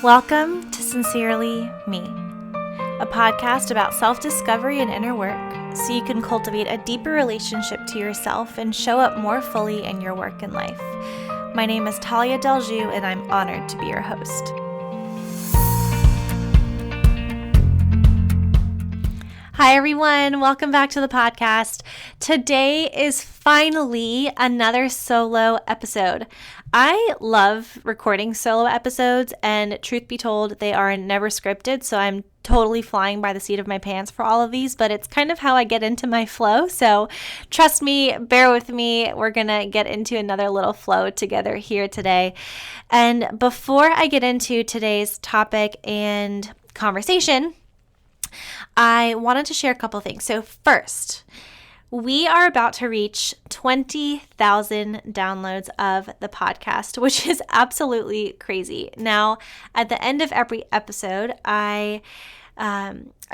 Welcome to Sincerely Me, a podcast about self-discovery and inner work so you can cultivate a deeper relationship to yourself and show up more fully in your work and life. My name is Tallia and I'm honored to be your host. Hi everyone, welcome back to the podcast. Today is finally another solo episode. I love recording solo episodes, and truth be told, they are never scripted, so I'm totally flying by the seat of my pants for all of these, but it's kind of how I get into my flow, so trust me, bear with me, we're gonna get into another little flow together here today. And before I get into today's topic and conversation, I wanted to share a couple things. So first, we are about to reach 20,000 downloads of the podcast, which is absolutely crazy. Now, at the end of every episode, I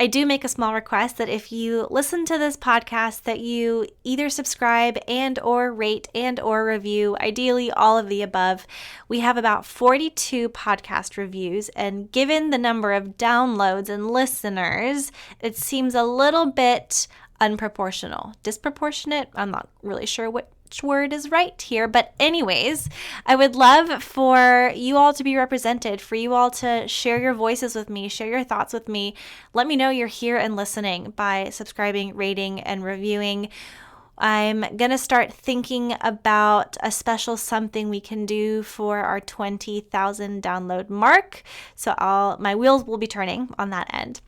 do make a small request that if you listen to this podcast, that you either subscribe and or rate and or review, ideally all of the above. We have about 42 podcast reviews, and given the number of downloads and listeners, it seems a little bit disproportionate. I'm not really sure which word is right here, but anyways, I would love for you all to be represented, for you all to share your voices with me, share your thoughts with me. Let me know you're here and listening by subscribing, rating, and reviewing. I'm going to start thinking about a special something we can do for our 20,000 download mark. So my wheels will be turning on that end.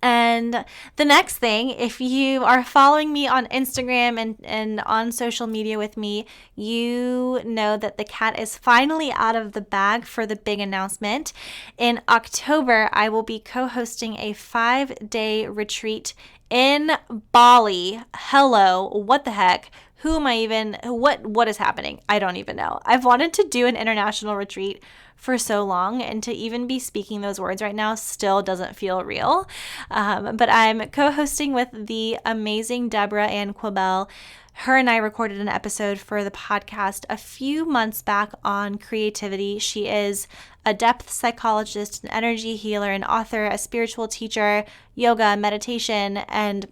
And the next thing, if you are following me on Instagram and on social media with me, you know that the cat is finally out of the bag for the big announcement. In October, I will be co-hosting a 5-day retreat in Bali. Hello, what the heck? Who am I even, what is happening? I don't even know. I've wanted to do an international retreat for so long, and to even be speaking those words right now still doesn't feel real. But I'm co-hosting with the amazing Deborah and Quibell. Her and I recorded an episode for the podcast a few months back on creativity. She is a depth psychologist, an energy healer, an author, a spiritual teacher, yoga, meditation, and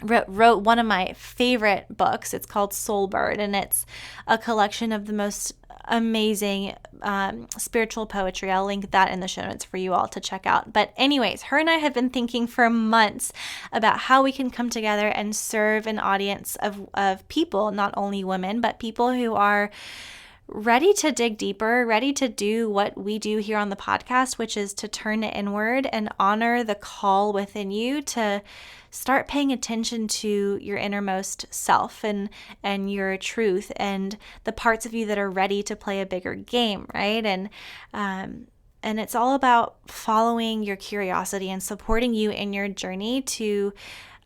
wrote one of my favorite books. It's called Soul Bird, and it's a collection of the most amazing spiritual poetry. I'll link that in the show notes for you all to check out. But anyways, her and I have been thinking for months about how we can come together and serve an audience of people, not only women, but people who are ready to dig deeper, ready to do what we do here on the podcast, which is to turn it inward and honor the call within you to start paying attention to your innermost self and your truth and the parts of you that are ready to play a bigger game, right? And it's all about following your curiosity and supporting you in your journey to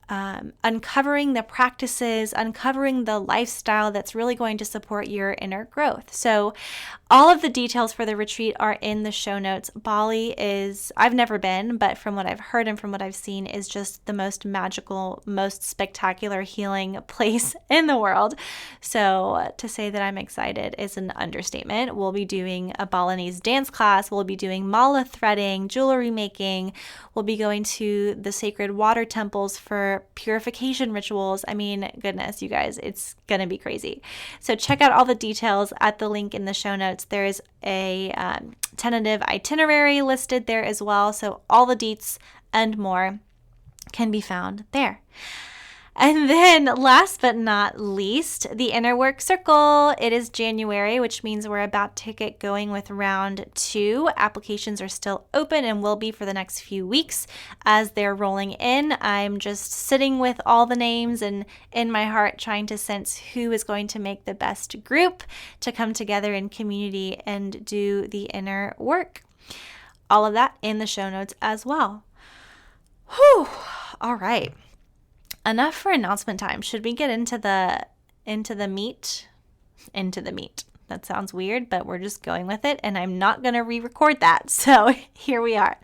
uncovering the practices, uncovering the lifestyle that's really going to support your inner growth. So all of the details for the retreat are in the show notes. Bali is, I've never been, but from what I've heard and from what I've seen, is just the most magical, most spectacular healing place in the world. So to say that I'm excited is an understatement. We'll be doing a Balinese dance class. We'll be doing mala threading, jewelry making. We'll be going to the sacred water temples for purification rituals. I mean, goodness, you guys, it's going to be crazy. So check out all the details at the link in the show notes. There is a tentative itinerary listed there as well. So all the deets and more can be found there. And then last but not least, the Inner Work Circle. It is January, which means we're about to get going with round 2. Applications are still open and will be for the next few weeks as they're rolling in. I'm just sitting with all the names and in my heart trying to sense who is going to make the best group to come together in community and do the inner work. All of that in the show notes as well. Whew. All right. Enough for announcement time. Should we get into the meat? Into the meat. That sounds weird, but we're just going with it, and I'm not going to re-record that. So here we are.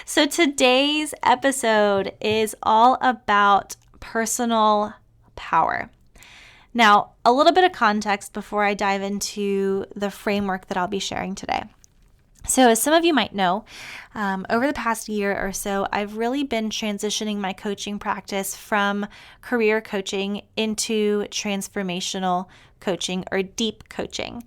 So today's episode is all about personal power. Now, a little bit of context before I dive into the framework that I'll be sharing today. So as some of you might know, over the past year or so, I've really been transitioning my coaching practice from career coaching into transformational coaching or deep coaching.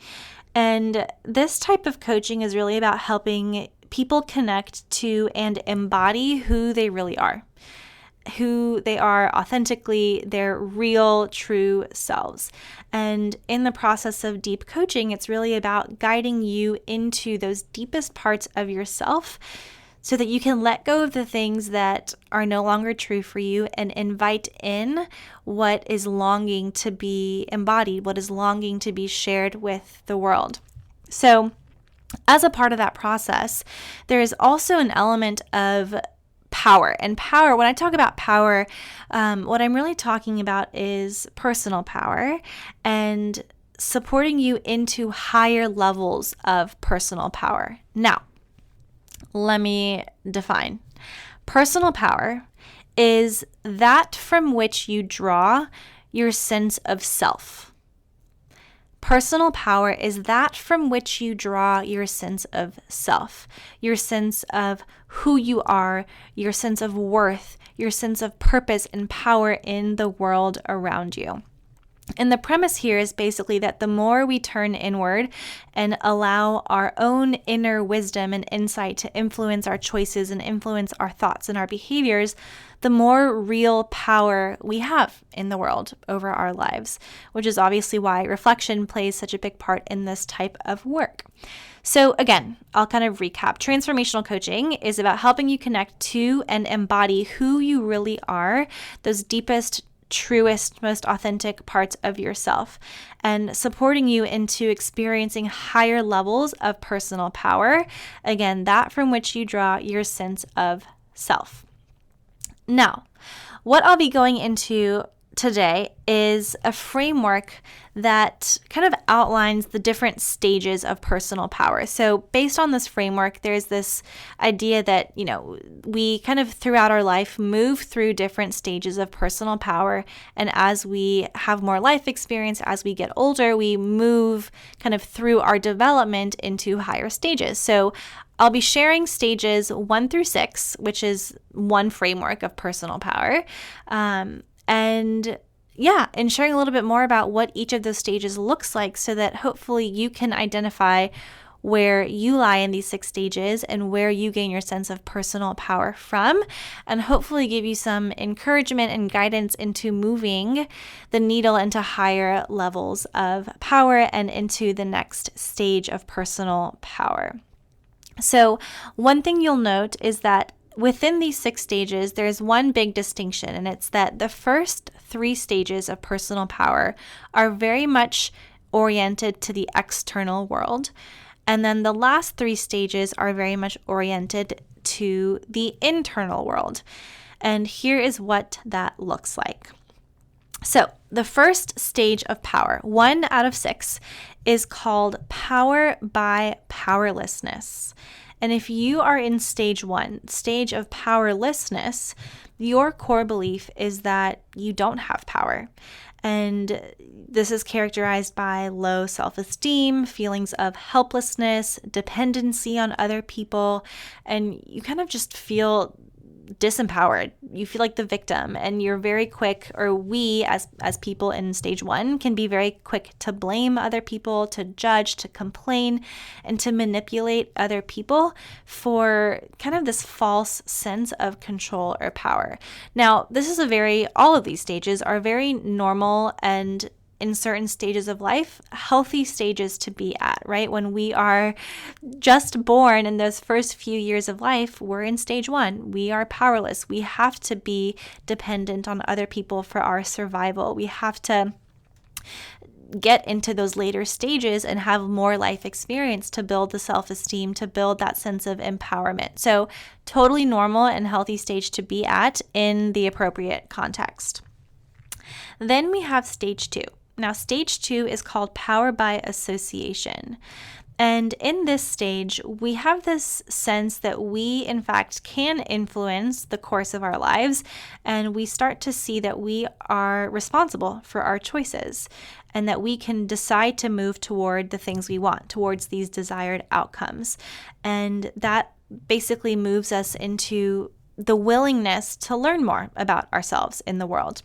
And this type of coaching is really about helping people connect to and embody who they really are. Who they are authentically, their real, true selves. And in the process of deep coaching, it's really about guiding you into those deepest parts of yourself so that you can let go of the things that are no longer true for you and invite in what is longing to be embodied, what is longing to be shared with the world. So, as a part of that process, there is also an element of power. And power, when I talk about power, what I'm really talking about is personal power and supporting you into higher levels of personal power. Now, let me define. Personal power is that from which you draw your sense of self. Personal power is that from which you draw your sense of self, your sense of who you are, your sense of worth, your sense of purpose and power in the world around you. And the premise here is basically that the more we turn inward and allow our own inner wisdom and insight to influence our choices and influence our thoughts and our behaviors, the more real power we have in the world over our lives, which is obviously why reflection plays such a big part in this type of work. So again, I'll kind of recap. Transformational coaching is about helping you connect to and embody who you really are, those deepest, truest, most authentic parts of yourself, and supporting you into experiencing higher levels of personal power. Again, that from which you draw your sense of self. Now, what I'll be going into today is a framework that kind of outlines the different stages of personal power. So based on this framework, there's this idea that, we kind of throughout our life move through different stages of personal power. And as we have more life experience, as we get older, we move kind of through our development into higher stages. So I'll be sharing stages 1 through 6, which is one framework of personal power. And sharing a little bit more about what each of those stages looks like so that hopefully you can identify where you lie in these 6 stages and where you gain your sense of personal power from, and hopefully give you some encouragement and guidance into moving the needle into higher levels of power and into the next stage of personal power. So one thing you'll note is that within these 6 stages, there's one big distinction, and it's that the first 3 stages of personal power are very much oriented to the external world. And then the last 3 stages are very much oriented to the internal world. And here is what that looks like. So the first stage of power, 1 out of 6, is called power by powerlessness. And if you are in stage 1, stage of powerlessness, your core belief is that you don't have power. And this is characterized by low self-esteem, feelings of helplessness, dependency on other people, and you kind of just feel disempowered. You feel like the victim, and you're very quick, or we as people in stage 1 can be very quick to blame other people, to judge, to complain, and to manipulate other people for kind of this false sense of control or power. Now, all of these stages are very normal and in certain stages of life, healthy stages to be at, right? When we are just born in those first few years of life, we're in stage 1. We are powerless. We have to be dependent on other people for our survival. We have to get into those later stages and have more life experience to build the self-esteem, to build that sense of empowerment. So totally normal and healthy stage to be at in the appropriate context. Then we have stage 2. Now, stage 2 is called power by association. And in this stage, we have this sense that we, in fact, can influence the course of our lives, and we start to see that we are responsible for our choices and that we can decide to move toward the things we want, towards these desired outcomes. And that basically moves us into the willingness to learn more about ourselves in the world.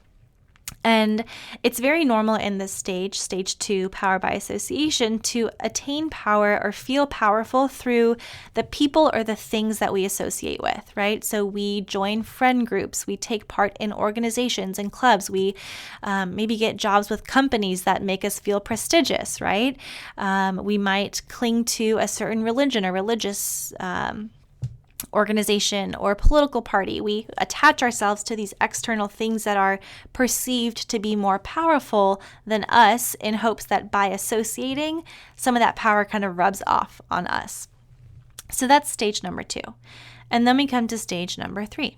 And it's very normal in this stage 2, power by association, to attain power or feel powerful through the people or the things that we associate with, right? So we join friend groups, we take part in organizations and clubs, we maybe get jobs with companies that make us feel prestigious, right? We might cling to a certain religion or religious organization or political party. We attach ourselves to these external things that are perceived to be more powerful than us, in hopes that by associating, some of that power kind of rubs off on us. So that's stage number 2. And then we come to stage number 3.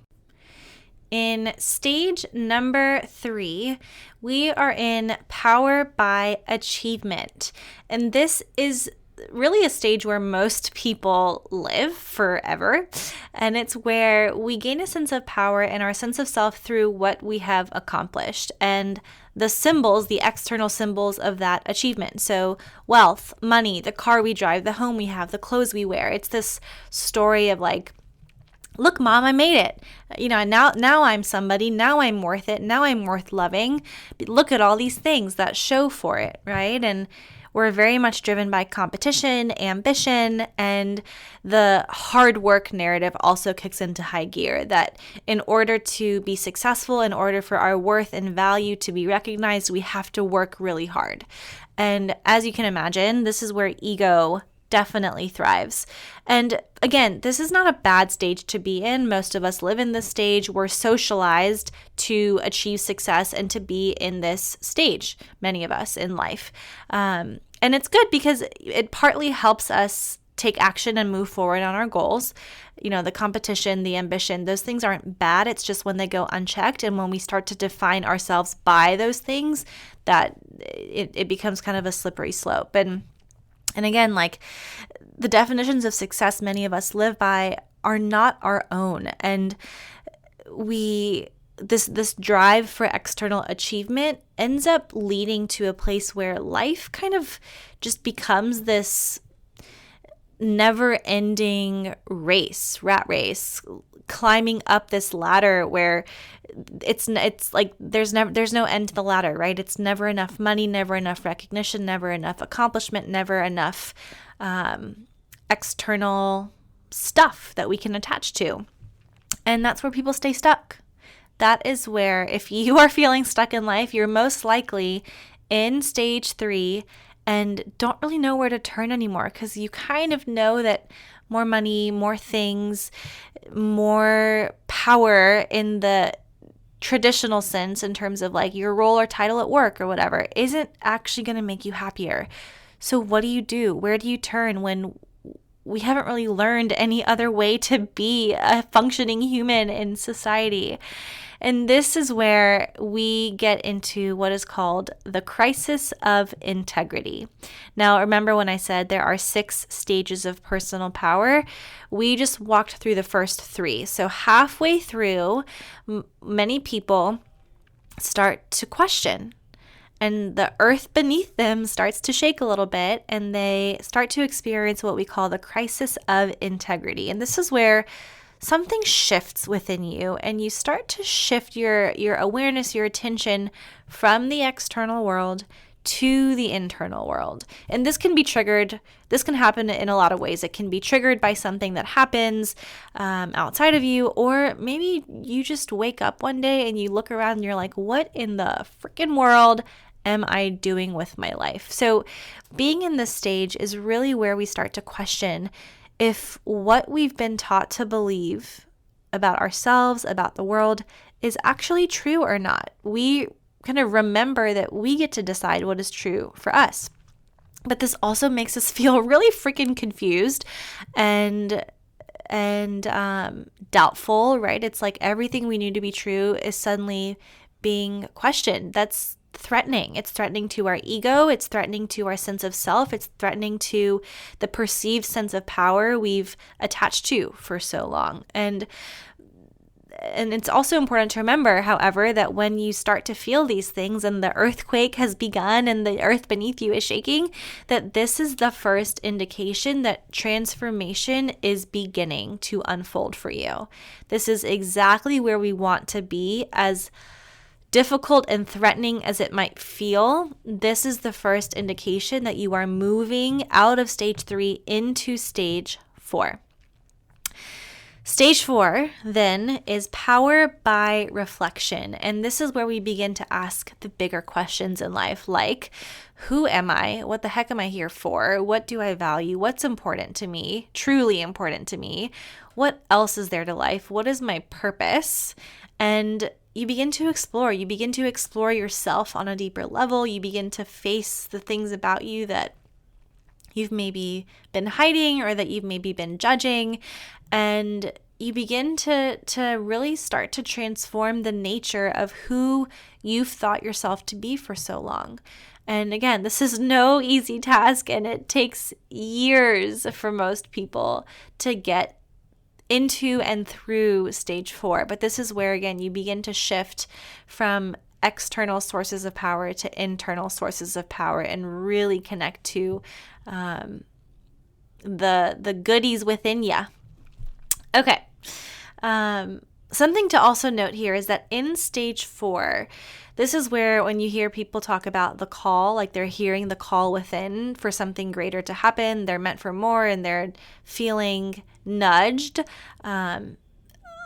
In stage number 3, we are in power by achievement. And this is really a stage where most people live forever. And it's where we gain a sense of power and our sense of self through what we have accomplished and the symbols, the external symbols of that achievement. So wealth, money, the car we drive, the home we have, the clothes we wear. It's this story of like, look, Mom, I made it. Now I'm somebody. Now I'm worth it. Now I'm worth loving. Look at all these things that show for it, right? And we're very much driven by competition, ambition, and the hard work narrative also kicks into high gear, that in order to be successful, in order for our worth and value to be recognized, we have to work really hard. And as you can imagine, this is where ego definitely thrives. And again, this is not a bad stage to be in. Most of us live in this stage. We're socialized to achieve success and to be in this stage, many of us in life. And it's good because it partly helps us take action and move forward on our goals. The competition, the ambition, those things aren't bad. It's just when they go unchecked and when we start to define ourselves by those things that it becomes kind of a slippery slope. And again, like the definitions of success many of us live by are not our own. And this drive for external achievement ends up leading to a place where life kind of just becomes this never-ending rat race, climbing up this ladder where it's like there's no end to the ladder, right? It's never enough money, never enough recognition, never enough accomplishment, never enough external stuff that we can attach to. And that's where people stay stuck. That is where, if you are feeling stuck in life, you're most likely in stage 3 and don't really know where to turn anymore, because you kind of know that more money, more things, more power in the traditional sense in terms of like your role or title at work or whatever isn't actually going to make you happier. So what do you do? Where do you turn when we haven't really learned any other way to be a functioning human in society? And this is where we get into what is called the crisis of integrity. Now, remember when I said there are 6 stages of personal power? We just walked through the first 3. So halfway through, many people start to question, and the earth beneath them starts to shake a little bit, and they start to experience what we call the crisis of integrity. And this is where something shifts within you, and you start to shift your awareness, your attention from the external world to the internal world. And this can happen in a lot of ways. It can be triggered by something that happens outside of you, or maybe you just wake up one day and you look around and you're like, what in the freaking world am I doing with my life? So being in this stage is really where we start to question if what we've been taught to believe about ourselves, about the world, is actually true or not. We kind of remember that we get to decide what is true for us. But this also makes us feel really freaking confused and doubtful, right? It's like everything we knew to be true is suddenly being questioned. That's threatening. It's threatening to our ego. It's threatening to our sense of self. It's threatening to the perceived sense of power we've attached to for so long. And it's also important to remember, however, that when you start to feel these things and the earthquake has begun and the earth beneath you is shaking, that this is the first indication that transformation is beginning to unfold for you. This is exactly where we want to be. As difficult and threatening as it might feel, this is the first indication that you are moving out of stage 3 into stage 4. Stage 4, then, is power by reflection. And this is where we begin to ask the bigger questions in life, like, who am I? What the heck am I here for? What do I value? What's important to me? Truly important to me? What else is there to life? What is my purpose? And you begin to explore. You begin to explore yourself on a deeper level. You begin to face the things about you that you've maybe been hiding or that you've maybe been judging, and you begin to really start to transform the nature of who you've thought yourself to be for so long. And again, this is no easy task, and it takes years for most people to get into and through stage 4. But this is where, again, you begin to shift from external sources of power to internal sources of power and really connect to the goodies within you. Okay. Something to also note here is that in stage 4, this is where when you hear people talk about the call, like they're hearing the call within for something greater to happen, they're meant for more, and they're feeling nudged.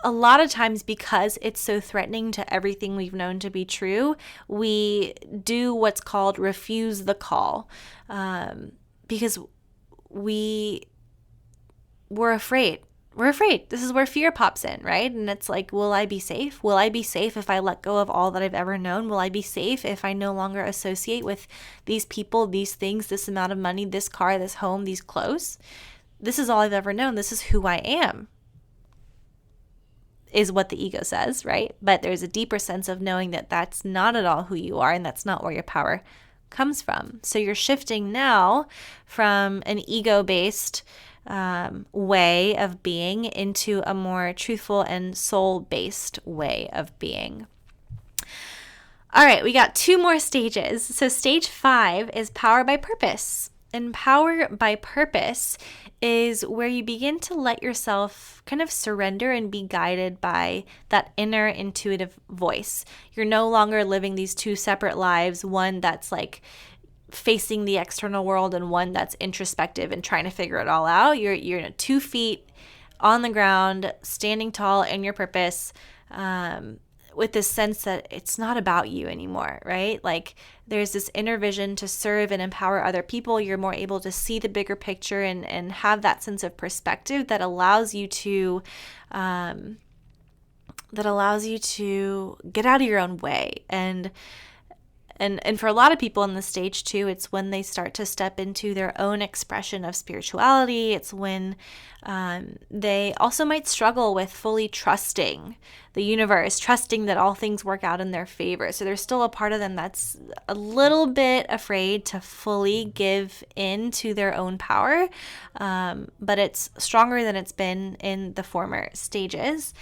A lot of times, because it's so threatening to everything we've known to be true, we do what's called refuse the call, because we're afraid. We're afraid. This is where fear pops in, right? And it's like, will I be safe? Will I be safe if I let go of all that I've ever known? Will I be safe if I no longer associate with these people, these things, this amount of money, this car, this home, these clothes? This is all I've ever known. This is who I am, is what the ego says, right? But there's a deeper sense of knowing that that's not at all who you are, and that's not where your power comes from. So you're shifting now from an ego-based way of being into a more truthful and soul-based way of being. All right, we got 2 more stages. So stage 5 is power by purpose. And power by purpose is where you begin to let yourself kind of surrender and be guided by that inner intuitive voice. You're no longer living these 2 separate lives, one that's like facing the external world and one that's introspective and trying to figure it all out. You're 2 feet on the ground, standing tall in your purpose, with this sense that it's not about you anymore, right? Like there's this inner vision to serve and empower other people. You're more able to see the bigger picture and have that sense of perspective that allows you to get out of your own way. And for a lot of people in this stage 2, it's when they start to step into their own expression of spirituality. It's when they also might struggle with fully trusting the universe, trusting that all things work out in their favor. So there's still a part of them that's a little bit afraid to fully give in to their own power, but it's stronger than it's been in the former stages.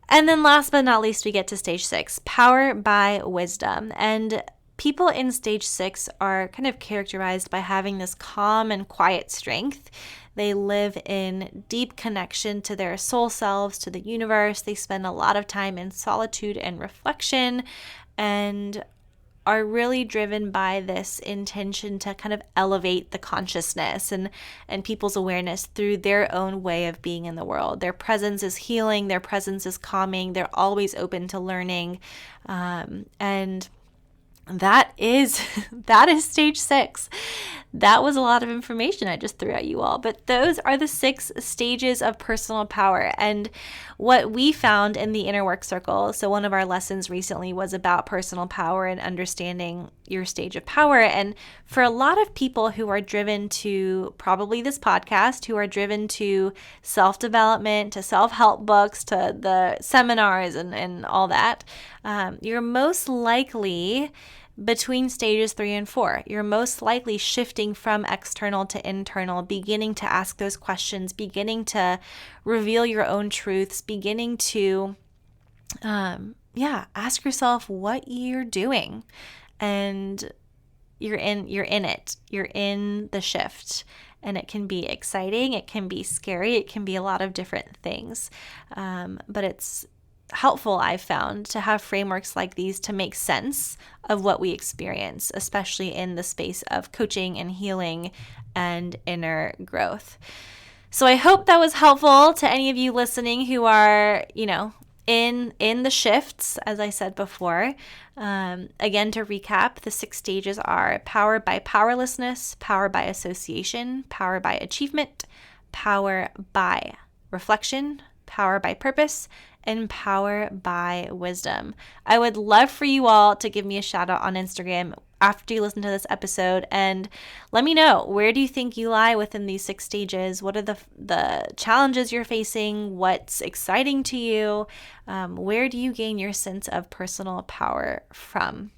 And then last but not least, we get to stage 6, power by wisdom. And people in stage 6 are kind of characterized by having this calm and quiet strength. They live in deep connection to their soul selves, to the universe. They spend a lot of time in solitude and reflection, and are really driven by this intention to kind of elevate the consciousness and people's awareness through their own way of being in the world. Their presence is healing. Their presence is calming. They're always open to learning. And that is stage 6. That was a lot of information I just threw at you all, but those are the 6 stages of personal power. And what we found in the inner work circle, so one of our lessons recently was about personal power and understanding your stage of power. And for a lot of people who are driven to probably this podcast, who are driven to self-development, to self-help books, to the seminars and all that, you're most likely between stages 3 and 4. You're most likely shifting from external to internal, beginning to ask those questions, beginning to reveal your own truths, beginning to, ask yourself what you're doing. And you're in it. You're in the shift. And it can be exciting. It can be scary. It can be a lot of different things. But it's helpful, I've found, to have frameworks like these to make sense of what we experience, especially in the space of coaching and healing and inner growth. So I hope that was helpful to any of you listening who are, in the shifts, as I said before. Again, to recap, the 6 stages are power by powerlessness, power by association, power by achievement, power by reflection, power by purpose, and power by wisdom. I would love for you all to give me a shout out on Instagram after you listen to this episode and let me know, where do you think you lie within these 6 stages? What are the challenges you're facing? What's exciting to you? Where do you gain your sense of personal power from?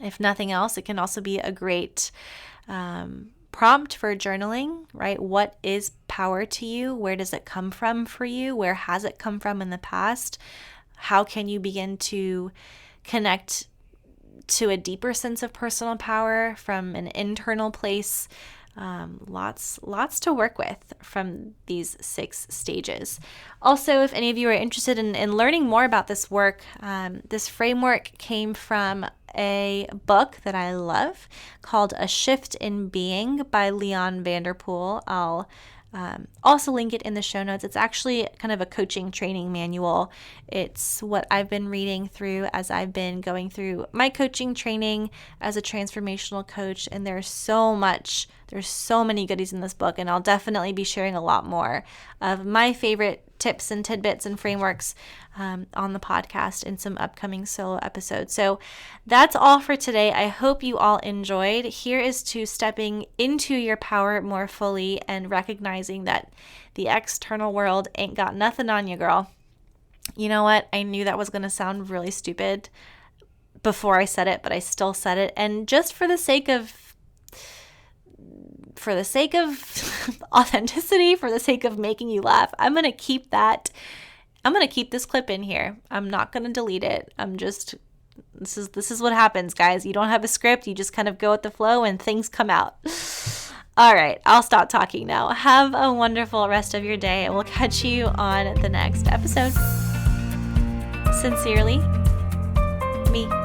If nothing else, it can also be a great prompt for journaling, right? What is power to you? Where does it come from for you? Where has it come from in the past? How can you begin to connect to a deeper sense of personal power from an internal place? Lots to work with from these 6 stages. Also, if any of you are interested in learning more about this work, this framework came from a book that I love called A Shift in Being by Leon Vanderpol. I'll also link it in the show notes. It's actually kind of a coaching training manual. It's what I've been reading through as I've been going through my coaching training as a transformational coach. And there's so many goodies in this book. And I'll definitely be sharing a lot more of my favorite tips and tidbits and frameworks on the podcast in some upcoming solo episodes. So that's all for today. I hope you all enjoyed. Here is to stepping into your power more fully and recognizing that the external world ain't got nothing on you, girl. You know what? I knew that was going to sound really stupid before I said it, but I still said it. And just for the sake of authenticity, for the sake of making you laugh, I'm going to keep this clip in here. I'm not going to delete it. This is what happens, guys. You don't have a script. You just kind of go with the flow and things come out. All right, I'll stop talking now. Have a wonderful rest of your day, and we'll catch you on the next episode. Sincerely, me.